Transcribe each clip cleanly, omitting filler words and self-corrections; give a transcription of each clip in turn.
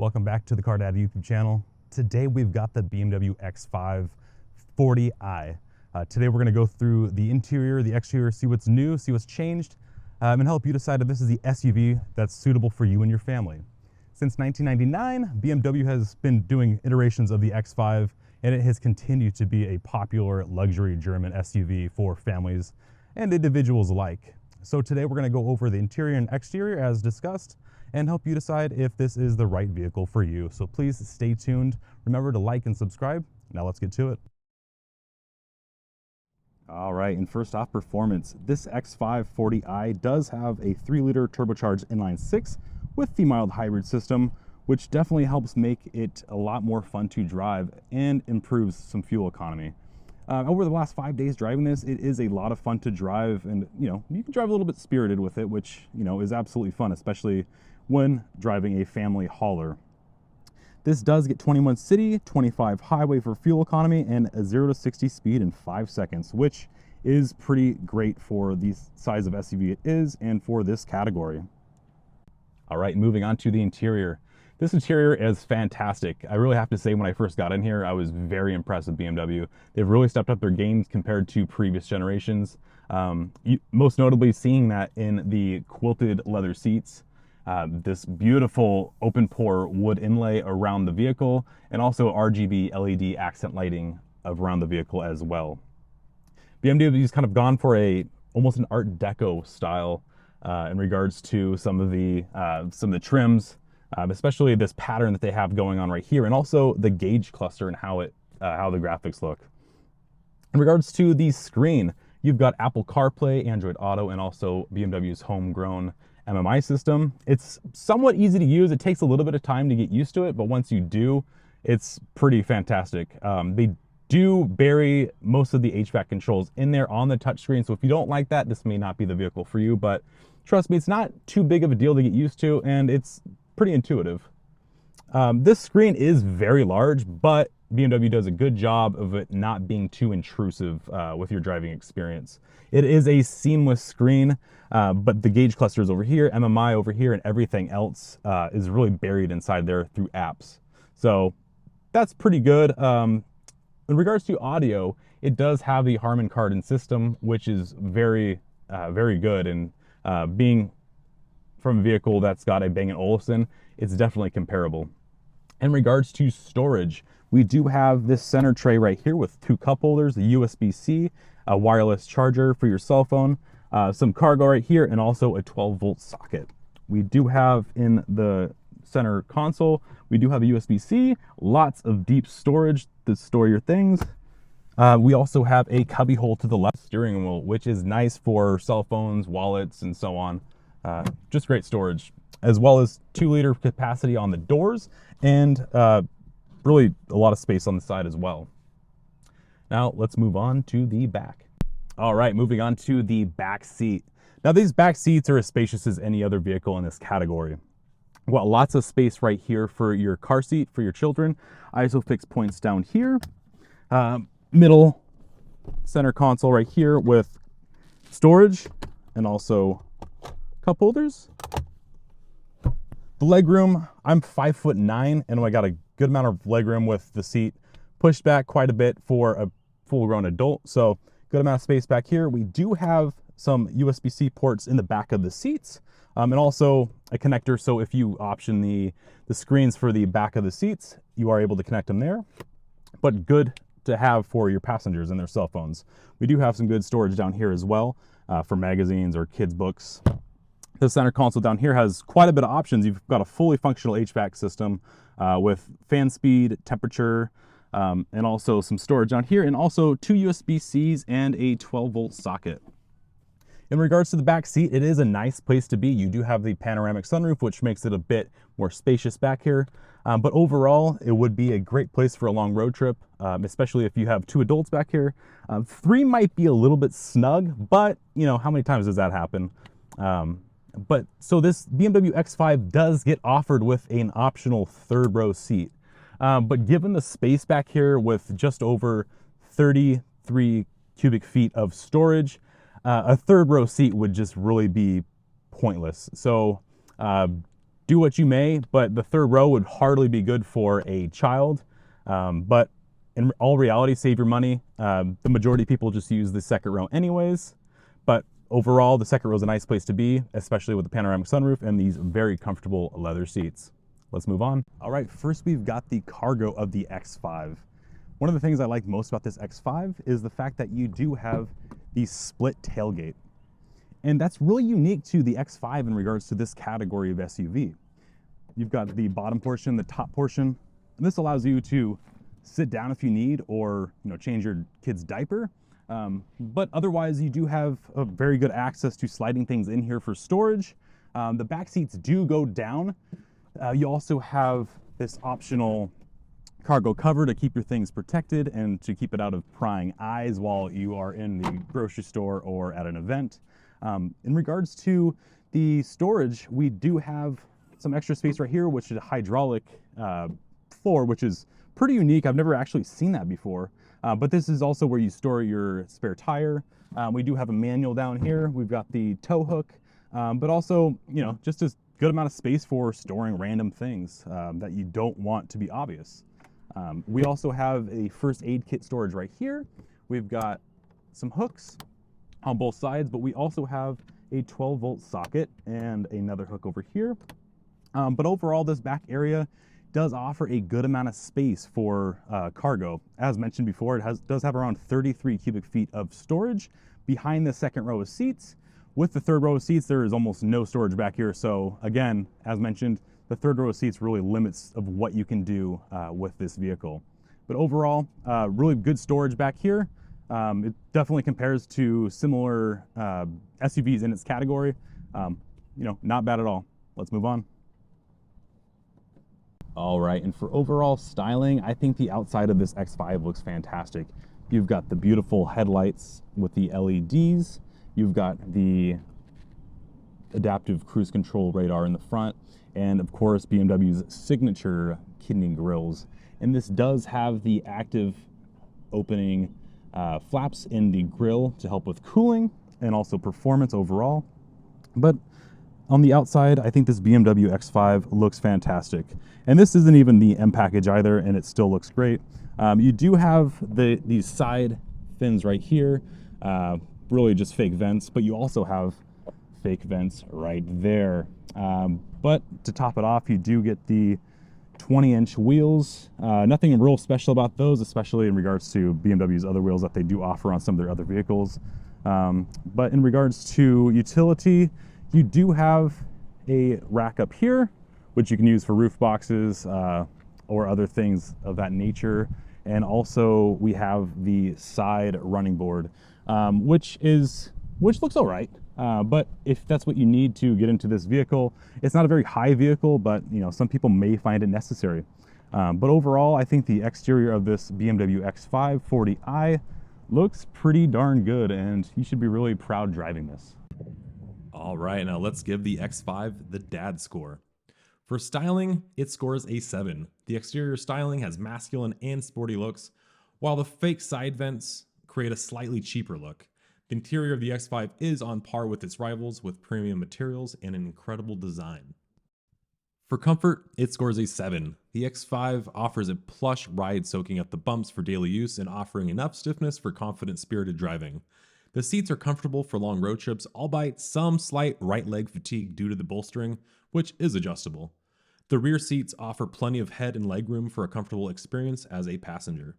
Welcome back to the Car Dad YouTube channel. Today we've got the BMW X5 40i. Today we're going to go through the interior, the exterior, see what's new, see what's changed, and help you decide if this is the SUV that's suitable for you and your family. Since 1999, BMW has been doing iterations of the X5, and it has continued to be a popular luxury German SUV for families and individuals alike. So today we're going to go over the interior and exterior as discussed, and help you decide if this is the right vehicle for you. So please stay tuned. Remember to like and subscribe. Now let's get to it. All right, and first off, performance. This X5 40i does have a 3-liter turbocharged inline-6 with the mild hybrid system, which definitely helps make it a lot more fun to drive and improves some fuel economy. Over the last 5 days driving this, it is a lot of fun to drive, and you can drive a little bit spirited with it, which is absolutely fun, especially when driving a family hauler. This does get 21 city, 25 highway for fuel economy, and a 0 to 60 speed in 5 seconds, which is pretty great for the size of SUV it is and for this category. All right, moving on to the interior. This interior is fantastic. I really have to say, when I first got in here, I was very impressed with BMW. They've really stepped up their game compared to previous generations. Most notably seeing that in the quilted leather seats, this beautiful open pore wood inlay around the vehicle, and also RGB LED accent lighting around the vehicle as well. BMW's kind of gone for almost an Art Deco style in regards to some of the trims, especially this pattern that they have going on right here, and also the gauge cluster and how the graphics look. In regards to the screen, you've got Apple CarPlay, Android Auto, and also BMW's homegrown MMI system. It's somewhat easy to use. It takes a little bit of time to get used to it, but once you do, it's pretty fantastic. They do bury most of the HVAC controls in there on the touchscreen, so if you don't like that, this may not be the vehicle for you, but trust me, it's not too big of a deal to get used to, and it's pretty intuitive. This screen is very large, but BMW does a good job of it not being too intrusive with your driving experience. It is a seamless screen, but the gauge clusters over here, MMI over here, and everything else is really buried inside there through apps. So that's pretty good. In regards to audio, it does have the Harman Kardon system, which is very, very good. And being from a vehicle that's got a Bang & Olufsen, it's definitely comparable. In regards to storage, we do have this center tray right here with 2 cup holders, a USB-C, a wireless charger for your cell phone, some cargo right here, and also a 12-volt socket. We do have in the center console, we do have a USB-C, lots of deep storage to store your things. We also have a cubby hole to the left steering wheel, which is nice for cell phones, wallets, and so on. Just great storage, as well as 2-liter capacity on the doors, and really a lot of space on the side as well. Now let's move on to the back. All right, moving on to the back seat. Now these back seats are as spacious as any other vehicle in this category. Well, lots of space right here for your car seat for your children. ISOFIX points down here. Middle center console right here with storage and also cup holders. The legroom, I'm 5'9", and I got a good amount of legroom with the seat pushed back quite a bit for a full-grown adult. So good amount of space back here. We do have some USB-C ports in the back of the seats, and also a connector. So if you option the screens for the back of the seats, you are able to connect them there. But good to have for your passengers and their cell phones. We do have some good storage down here as well for magazines or kids' books. The center console down here has quite a bit of options. You've got a fully functional HVAC system with fan speed, temperature, and also some storage down here, and also 2 USB-Cs and a 12-volt socket. In regards to the back seat, it is a nice place to be. You do have the panoramic sunroof, which makes it a bit more spacious back here. But overall, it would be a great place for a long road trip, especially if you have 2 adults back here. 3 might be a little bit snug, but how many times does that happen? So this BMW X5 does get offered with an optional 3rd row seat. But given the space back here with just over 33 cubic feet of storage, a 3rd row seat would just really be pointless. So do what you may, but the third row would hardly be good for a child. But in all reality, save your money. The majority of people just use the second row anyways. But overall, the second row is a nice place to be, especially with the panoramic sunroof and these very comfortable leather seats. Let's move on. All right, first we've got the cargo of the X5. One of the things I like most about this X5 is the fact that you do have the split tailgate. And that's really unique to the X5 in regards to this category of SUV. You've got the bottom portion, the top portion, and this allows you to sit down if you need, or change your kid's diaper. But otherwise, you do have a very good access to sliding things in here for storage. The back seats do go down. You also have this optional cargo cover to keep your things protected and to keep it out of prying eyes while you are in the grocery store or at an event. In regards to the storage, we do have some extra space right here, which is a hydraulic floor, which is pretty unique. I've never actually seen that before. But this is also where you store your spare tire. We do have a manual down here. We've got the tow hook, but also, just a good amount of space for storing random things that you don't want to be obvious. We also have a first aid kit storage right here. We've got some hooks on both sides, but we also have a 12-volt socket and another hook over here. But overall, this back area does offer a good amount of space for cargo. As mentioned before, it does have around 33 cubic feet of storage behind the second row of seats. With the third row of seats, there is almost no storage back here. So again, as mentioned, the third row of seats really limits of what you can do with this vehicle. But overall, really good storage back here. It definitely compares to similar SUVs in its category. Not bad at all. Let's move on. All right, and for overall styling, I think the outside of this X5 looks fantastic. You've got the beautiful headlights with the LEDs. You've got the adaptive cruise control radar in the front, and of course BMW's signature kidney grills. And this does have the active opening flaps in the grille to help with cooling and also performance overall. But on the outside, I think this BMW X5 looks fantastic. And this isn't even the M package either, and it still looks great. You do have these side fins right here, really just fake vents, but you also have fake vents right there. But to top it off, you do get the 20-inch wheels. Nothing real special about those, especially in regards to BMW's other wheels that they do offer on some of their other vehicles. But in regards to utility, you do have a rack up here, which you can use for roof boxes or other things of that nature. And also we have the side running board, which looks all right. But if that's what you need to get into this vehicle, it's not a very high vehicle, but some people may find it necessary. But overall, I think the exterior of this BMW X5 40i looks pretty darn good, and you should be really proud driving this. All right, now let's give the X5 the dad score. For styling, it scores a 7. The exterior styling has masculine and sporty looks, while the fake side vents create a slightly cheaper look. The interior of the X5 is on par with its rivals with premium materials and an incredible design. For comfort, it scores a 7. The X5 offers a plush ride soaking up the bumps for daily use and offering enough stiffness for confident, spirited driving. The seats are comfortable for long road trips, albeit some slight right leg fatigue due to the bolstering, which is adjustable. The rear seats offer plenty of head and leg room for a comfortable experience as a passenger.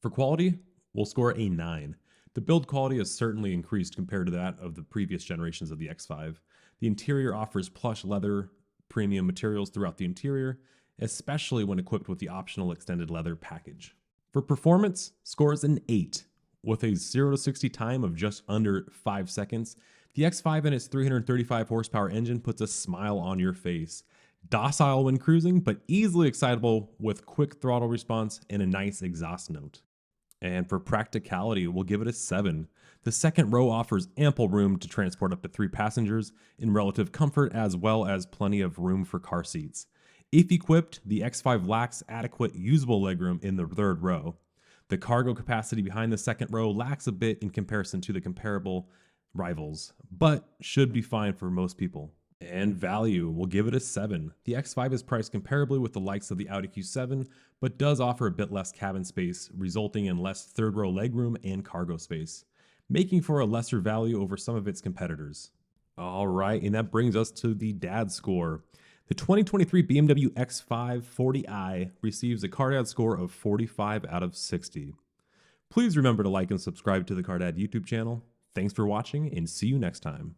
For quality, we'll score a 9. The build quality has certainly increased compared to that of the previous generations of the X5. The interior offers plush leather, premium materials throughout the interior, especially when equipped with the optional extended leather package. For performance, scores an 8. With a 0 to 60 time of just under 5 seconds, the X5 and its 335 horsepower engine puts a smile on your face. Docile when cruising, but easily excitable with quick throttle response and a nice exhaust note. And for practicality, we'll give it a 7. The second row offers ample room to transport up to 3 passengers in relative comfort, as well as plenty of room for car seats. If equipped, the X5 lacks adequate usable legroom in the third row. The cargo capacity behind the second row lacks a bit in comparison to the comparable rivals, but should be fine for most people. And value, we'll give it a 7. The X5 is priced comparably with the likes of the Audi Q7, but does offer a bit less cabin space, resulting in less third row legroom and cargo space, making for a lesser value over some of its competitors. All right, and that brings us to the dad score. The 2023 BMW X5 40i receives a CarDad score of 45 out of 60. Please remember to like and subscribe to the CarDad YouTube channel. Thanks for watching and see you next time.